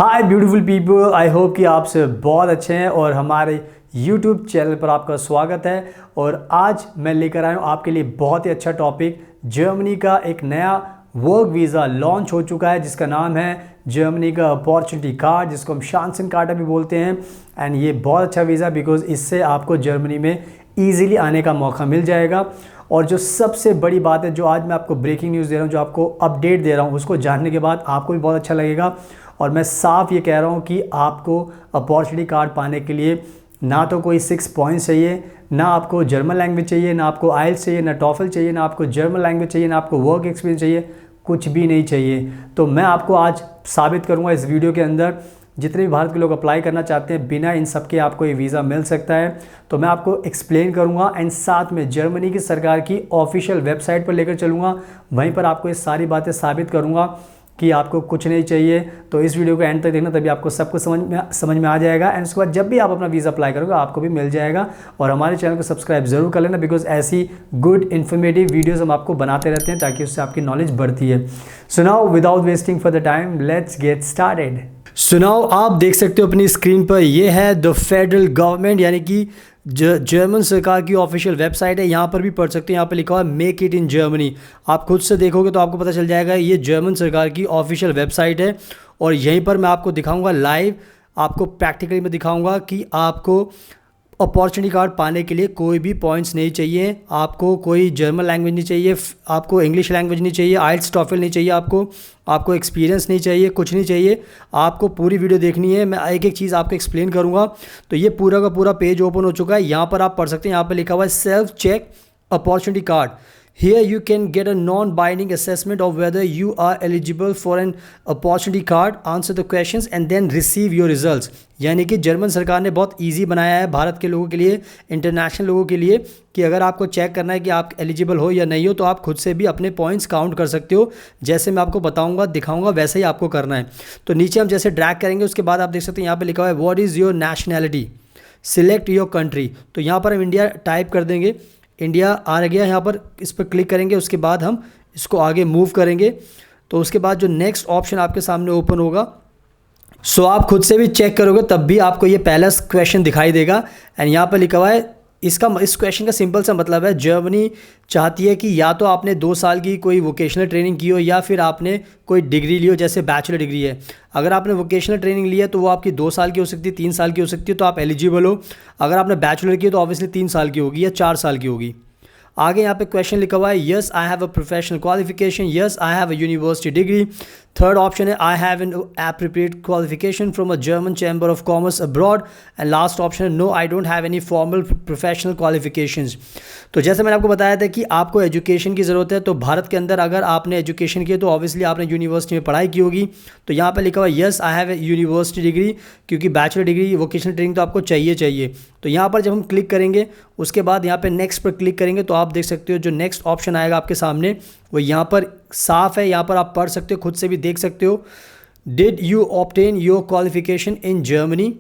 Hi beautiful people, I hope कि आप सब बहुत अच्छे हैं और हमारे यूट्यूब चैनल पर आपका स्वागत है। और आज मैं लेकर आया हूँ आपके लिए बहुत ही अच्छा टॉपिक। जर्मनी का एक नया वर्क वीज़ा लॉन्च हो चुका है जिसका नाम है जर्मनी का अपॉर्चुनिटी कार्ड, जिसको हम शांसन कार्ड भी बोलते हैं। एंड ये बहुत अच्छा वीज़ा बिकॉज इससे आपको जर्मनी में ईजिली आने का मौका मिल जाएगा। और जो सबसे बड़ी बात है, जो आज मैं आपको ब्रेकिंग न्यूज़ दे रहा हूँ, जो आपको अपडेट दे रहा हूँ, उसको जानने के बाद आपको भी बहुत अच्छा लगेगा। और मैं साफ ये कह रहा हूँ कि आपको अपॉर्चुनिटी कार्ड पाने के लिए ना तो कोई 6 पॉइंट्स चाहिए, ना आपको जर्मन लैंग्वेज चाहिए, ना आपको आइल्स चाहिए, ना टॉफल चाहिए, ना आपको जर्मन लैंग्वेज चाहिए, ना आपको वर्क एक्सपीरियंस चाहिए, कुछ भी नहीं चाहिए। तो मैं आपको आज साबित करूँगा इस वीडियो के अंदर, जितने भी भारत के लोग अप्लाई करना चाहते हैं, बिना इन सब के आपको ये वीज़ा मिल सकता है। तो मैं आपको एक्सप्लेन करूंगा एंड साथ में जर्मनी की सरकार की ऑफिशियल वेबसाइट पर लेकर चलूँगा। वहीं पर आपको ये सारी बातें साबित करूंगा कि आपको कुछ नहीं चाहिए। तो इस वीडियो को एंड तक देखना, तभी आपको सब कुछ समझ में आ जाएगा। एंड उसके बाद जब भी आप अपना वीज़ा अप्लाई करोगे आपको भी मिल जाएगा। और हमारे चैनल को सब्सक्राइब जरूर कर लेना बिकॉज ऐसी गुड इन्फॉर्मेटिव वीडियोज़ हम आपको बनाते रहते हैं ताकि उससे आपकी नॉलेज बढ़ती है। So now without wasting for the time let's get started. सुनाओ, आप देख सकते हो अपनी स्क्रीन पर, यह है द फेडरल गवर्नमेंट यानी कि जर्मन सरकार की ऑफिशियल वेबसाइट है। यहाँ पर भी पढ़ सकते हैं, यहाँ पर लिखा हुआ है मेक इट इन जर्मनी। आप खुद से देखोगे तो आपको पता चल जाएगा ये जर्मन सरकार की ऑफिशियल वेबसाइट है। और यहीं पर मैं आपको दिखाऊंगा लाइव, आपको प्रैक्टिकली में दिखाऊंगा कि आपको अपॉर्चुनिटी कार्ड पाने के लिए कोई भी पॉइंट्स नहीं चाहिए, आपको कोई जर्मन लैंग्वेज नहीं चाहिए, आपको इंग्लिश लैंग्वेज नहीं चाहिए, आइल्स टॉफल नहीं चाहिए, आपको एक्सपीरियंस नहीं चाहिए, कुछ नहीं चाहिए। आपको पूरी वीडियो देखनी है, मैं एक एक चीज़ आपको एक्सप्लेन करूंगा। तो ये पूरा का पूरा पेज ओपन हो चुका है। यहाँ पर आप पढ़ सकते हैं, यहाँ पर लिखा हुआ है self check opportunity card. Here you can get a non-binding assessment of whether you are eligible for an opportunity card, answer the questions and then receive your results। यानी कि जर्मन सरकार ने बहुत इजी बनाया है भारत के लोगों के लिए, इंटरनेशनल लोगों के लिए, कि अगर आपको चेक करना है कि आप एलिजिबल हो या नहीं हो तो आप खुद से भी अपने पॉइंट्स काउंट कर सकते हो। जैसे मैं आपको बताऊंगा, दिखाऊंगा, वैसे ही आपको करना है। तो नीचे हम जैसे ड्रैग करेंगे उसके बाद आप देख सकते हैं यहाँ पर लिखा हुआ है what is your nationality, select your country. तो यहाँ पर हम इंडिया टाइप कर देंगे, इंडिया आ गया। यहाँ पर इस पर क्लिक करेंगे, उसके बाद हम इसको आगे मूव करेंगे। तो उसके बाद जो नेक्स्ट ऑप्शन आपके सामने ओपन होगा, सो आप खुद से भी चेक करोगे तब भी आपको ये पहला क्वेश्चन दिखाई देगा। एंड यहाँ पर लिखा हुआ है, इस क्वेश्चन का सिंपल सा मतलब है, जर्मनी चाहती है कि या तो आपने 2 साल की कोई वोकेशनल ट्रेनिंग की हो या फिर आपने कोई डिग्री ली हो, जैसे बैचलर डिग्री है। अगर आपने वोकेशनल ट्रेनिंग ली है तो वो आपकी 2 साल की हो सकती है, 3 साल की हो सकती है, तो आप एलिजिबल हो। अगर आपने बैचलर की है तो ऑब्वियसली 3 साल की होगी या 4 साल की होगी। आगे यहाँ पे क्वेश्चन लिखा हुआ है yes I have a professional qualification, yes I have a university degree. Third option है I have an appropriate qualification from a German chamber of commerce abroad. And last option है no I don't have any formal professional qualifications. तो जैसे मैंने आपको बताया था कि आपको एजुकेशन की ज़रूरत है, तो भारत के अंदर अगर आपने एजुकेशन की है तो ऑब्वियसली आपने यूनिवर्सिटी में पढ़ाई की होगी। तो यहाँ पर लिखा हुआ है yes I have a university degree, क्योंकि बैचलर डिग्री वोकेशनल ट्रेनिंग तो आपको चाहिए। तो यहाँ पर जब हम क्लिक करेंगे उसके बाद यहाँ पे नेक्स्ट पर क्लिक करेंगे तो आप देख सकते हो जो नेक्स्ट ऑप्शन आएगा आपके सामने वो यहाँ पर साफ है। यहाँ पर आप पढ़ सकते हो, खुद से भी देख सकते हो। Did you obtain your qualification in Germany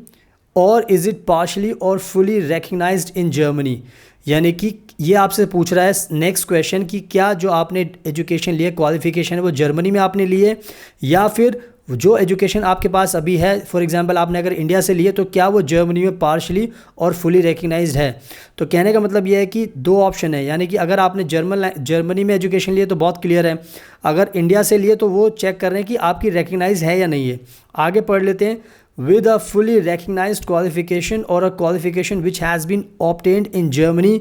और इज़ इट पार्शली और फुली रिकग्नाइज्ड इन जर्मनी। यानी कि ये आपसे पूछ रहा है नेक्स्ट क्वेश्चन कि क्या जो आपने एजुकेशन ली है, क्वालिफिकेशन है, वो जर्मनी में आपने ली है या फिर जो एजुकेशन आपके पास अभी है, फॉर एग्जांपल आपने अगर इंडिया से लिए तो क्या वो जर्मनी में पार्शली और फुली रिकग्नाइज्ड है। तो कहने का मतलब ये है कि 2 ऑप्शन है, यानी कि अगर आपने जर्मनी में एजुकेशन लिए तो बहुत क्लियर है, अगर इंडिया से लिए तो वो चेक कर रहे हैं कि आपकी रिकग्नाइज है या नहीं है। आगे पढ़ लेते हैं, with a fully recognized qualification or a qualification which has been obtained in Germany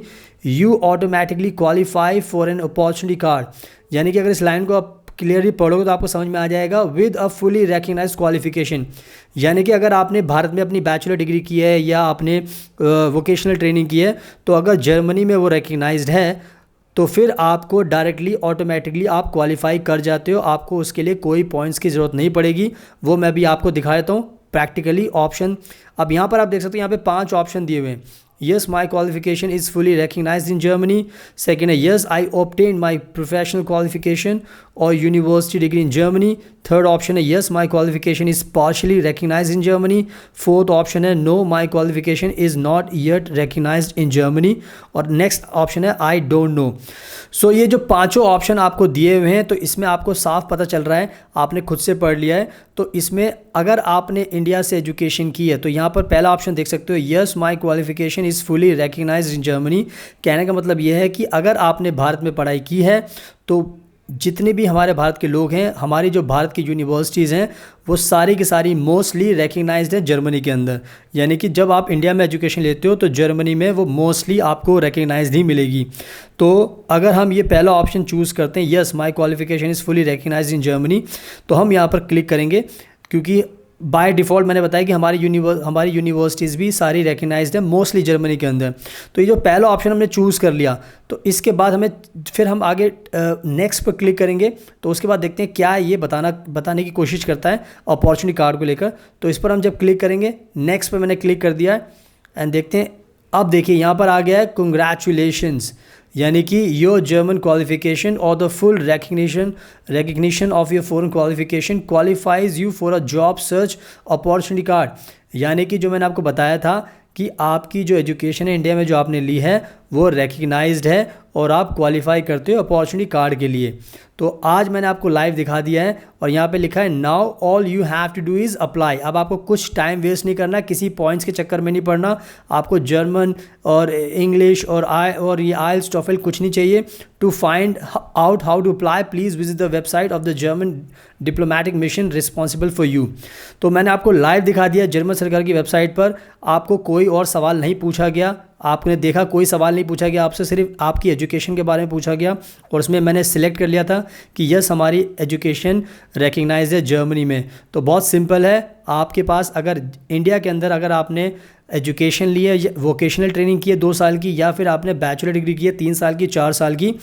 you automatically qualify for an opportunity card। यानी कि अगर इस लाइन को आप क्लियरली पढ़ोगे तो आपको समझ में आ जाएगा with a fully recognised qualification. यानी कि अगर आपने भारत में अपनी बैचलर डिग्री की है या आपने वोकेशनल ट्रेनिंग की है तो अगर जर्मनी में वो रिकग्नाइज्ड है तो फिर आपको डायरेक्टली ऑटोमेटिकली आप क्वालिफाई कर जाते हो, आपको उसके लिए कोई पॉइंट्स की ज़रूरत नहीं पड़ेगी। वो मैं भी आपको दिखा देता हूँ प्रैक्टिकली ऑप्शन। अब यहाँ पर आप देख सकते हो यहाँ पे 5 ऑप्शन दिए हुए हैं। Yes my qualification is fully recognised in Germany. Second है yes I obtain my professional qualification और university degree in Germany. Third option है yes my qualification is partially recognised in Germany. Fourth option है no my qualification is not yet recognised in Germany. और next option है I don't know. सो ये जो पांचों option आपको दिए हुए हैं, तो इसमें आपको साफ पता चल रहा है, आपने खुद से पढ़ लिया है। तो इसमें अगर आपने इंडिया से एजुकेशन की है तो यहाँ पर पहला ऑप्शन देख सकते हो, yes my qualification is fully recognised in Germany. कहने का मतलब ये है कि अगर आपने भारत में पढ़ाई की है तो जितने भी हमारे भारत के लोग हैं, हमारी जो भारत की यूनिवर्सिटीज़ हैं, वो सारी की सारी मोस्टली रिकग्नाइज्ड है जर्मनी के अंदर। यानी कि जब आप इंडिया में एजुकेशन लेते हो तो जर्मनी में वो मोस्टली आपको रिकग्नाइज्ड ही मिलेगी। तो अगर हम ये पहला ऑप्शन चूज़ करते हैं, yes my qualification is fully recognised in Germany, तो हम यहाँ पर क्लिक करेंगे, क्योंकि बाय डिफ़ॉल्ट मैंने बताया कि हमारी यूनिवर्सिटीज़ भी सारी रिकग्नाइज्ड है मोस्टली जर्मनी के अंदर। तो ये जो पहला ऑप्शन हमने चूज़ कर लिया, तो इसके बाद हमें फिर हम आगे नेक्स्ट पर क्लिक करेंगे। तो उसके बाद देखते हैं क्या ये बताने की कोशिश करता है अपॉर्चुनिटी कार्ड को लेकर। तो इस पर हम जब क्लिक करेंगे, नेक्स्ट पर मैंने क्लिक कर दिया है एंड देखते हैं। अब देखिए यहाँ पर आ गया है कंग्रेचुलेशंस, यानी कि योर जर्मन क्वालिफिकेशन और the full recognition of your foreign qualification qualifies you for a job search opportunity card. यानी कि जो मैंने आपको बताया था कि आपकी जो एजुकेशन है इंडिया में जो आपने ली है वो रिकग्नाइज्ड है और आप क्वालिफाई करते हो अपॉर्चुनिटी कार्ड के लिए। तो आज मैंने आपको लाइव दिखा दिया है और यहाँ पे लिखा है now all you have to do is apply. अब आपको कुछ टाइम वेस्ट नहीं करना, किसी पॉइंट्स के चक्कर में नहीं पड़ना। आपको जर्मन और इंग्लिश और ये आइल्स टॉफल कुछ नहीं चाहिए। To find out how to apply please visit the website of the German diplomatic mission responsible for you. तो मैंने आपको लाइव दिखा दिया जर्मन सरकार की वेबसाइट पर। आपको कोई और सवाल नहीं पूछा गया, आपने देखा कोई सवाल नहीं पूछा गया आपसे, सिर्फ आपकी एजुकेशन के बारे में पूछा गया और उसमें मैंने सिलेक्ट कर लिया था कि यस हमारी एजुकेशन रिकग्नाइज्ड है जर्मनी में। तो बहुत सिंपल है, आपके पास अगर इंडिया के अंदर अगर आपने एजुकेशन ली है, वोकेशनल ट्रेनिंग की है 2 साल की, या फिर आपने बैचलर डिग्री की है 3 साल की, 4 साल की,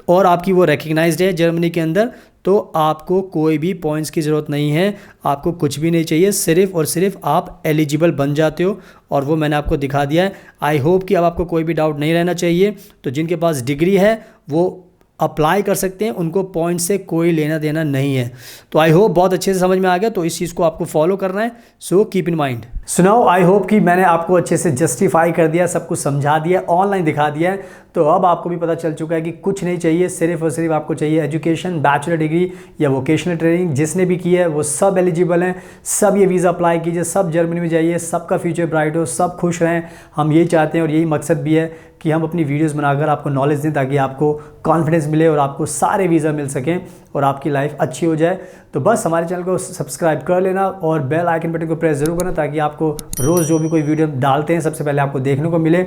और आपकी वो रिकग्नाइज्ड है जर्मनी के अंदर, तो आपको कोई भी पॉइंट्स की ज़रूरत नहीं है, आपको कुछ भी नहीं चाहिए, सिर्फ़ और सिर्फ आप एलिजिबल बन जाते हो। और वो मैंने आपको दिखा दिया है। आई होप कि अब आपको कोई भी डाउट नहीं रहना चाहिए। तो जिनके पास डिग्री है वो अप्लाई कर सकते हैं, उनको पॉइंट से कोई लेना देना नहीं है। तो आई होप बहुत अच्छे से समझ में आ गया। तो इस चीज़ को आपको फॉलो करना है, सो कीप इन माइंड। सुनाओ, आई होप कि मैंने आपको अच्छे से जस्टिफाई कर दिया, सब कुछ समझा दिया, ऑनलाइन दिखा दिया है। तो अब आपको भी पता चल चुका है कि कुछ नहीं चाहिए, सिर्फ और सिर्फ आपको चाहिए एजुकेशन, बैचलर डिग्री या वोकेशनल ट्रेनिंग। जिसने भी की है वो सब एलिजिबल हैं, सब ये वीज़ा अप्लाई कीजिए, सब जर्मनी में जाइए, सबका फ्यूचर ब्राइट हो, सब खुश रहें। हम यही चाहते हैं और यही मकसद भी है कि हम अपनी वीडियोज़ बनाकर आपको नॉलेज दें, ताकि आपको कॉन्फिडेंस मिले और आपको सारे वीज़ा मिल सकें और आपकी लाइफ अच्छी हो जाए। तो बस हमारे चैनल को सब्सक्राइब कर लेना और बेल आइकन बटन को प्रेस ज़रूर करना, ताकि आपको रोज़ जो भी कोई वीडियो डालते हैं सबसे पहले आपको देखने को मिले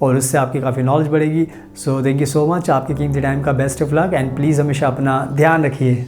और उससे आपकी काफ़ी नॉलेज बढ़ेगी। So thank you so much, आपके कीमती टाइम का best of luck and please हमेशा अपना ध्यान रखिए।